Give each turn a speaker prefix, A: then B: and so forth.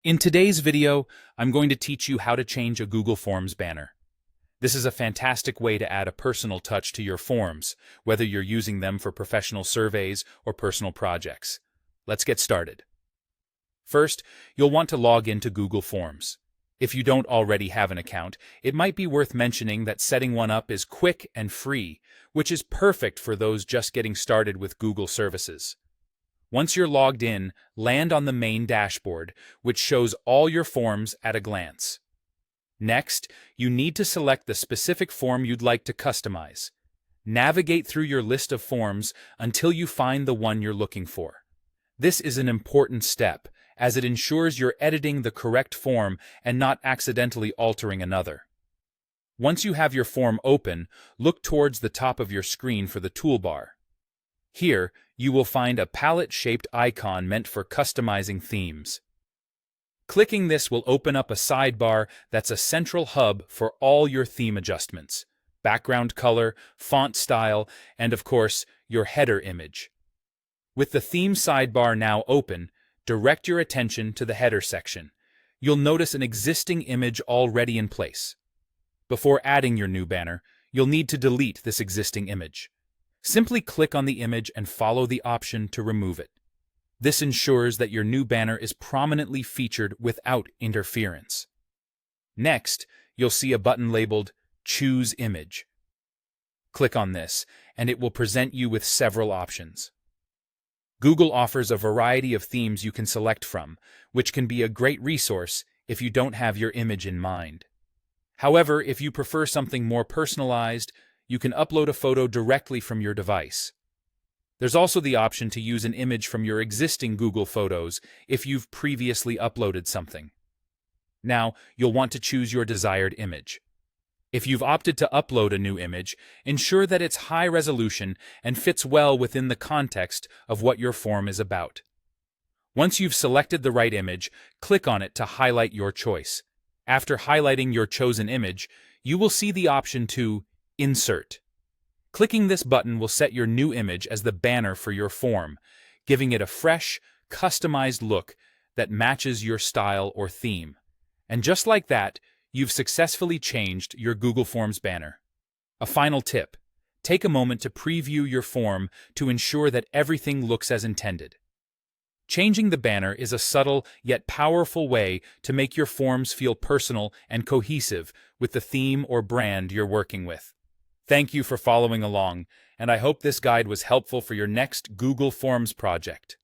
A: In today's video, I'm going to teach you how to change a Google Forms banner. This is a fantastic way to add a personal touch to your forms, whether you're using them for professional surveys or personal projects. Let's get started. First, you'll want to log into Google Forms. If you don't already have an account, it might be worth mentioning that setting one up is quick and free, which is perfect for those just getting started with Google services. Once you're logged in, land on the main dashboard, which shows all your forms at a glance. Next, you need to select the specific form you'd like to customize. Navigate through your list of forms until you find the one you're looking for. This is an important step, as it ensures you're editing the correct form and not accidentally altering another. Once you have your form open, look towards the top of your screen for the toolbar. Here, you will find a palette-shaped icon meant for customizing themes. Clicking this will open up a sidebar that's a central hub for all your theme adjustments, background color, font style, and of course, your header image. With the theme sidebar now open, direct your attention to the header section. You'll notice an existing image already in place. Before adding your new banner, you'll need to delete this existing image. Simply click on the image and follow the option to remove it. This ensures that your new banner is prominently featured without interference. Next, you'll see a button labeled Choose Image. Click on this, and it will present you with several options. Google offers a variety of themes you can select from, which can be a great resource if you don't have your image in mind. However, if you prefer something more personalized, you can upload a photo directly from your device. There's also the option to use an image from your existing Google Photos if you've previously uploaded something. Now, you'll want to choose your desired image. If you've opted to upload a new image, ensure that it's high resolution and fits well within the context of what your form is about. Once you've selected the right image, click on it to highlight your choice. After highlighting your chosen image, you will see the option to Insert. Clicking this button will set your new image as the banner for your form, giving it a fresh, customized look that matches your style or theme. And just like that, you've successfully changed your Google Forms banner. A final tip: take a moment to preview your form to ensure that everything looks as intended. Changing the banner is a subtle yet powerful way to make your forms feel personal and cohesive with the theme or brand you're working with. Thank you for following along, and I hope this guide was helpful for your next Google Forms project.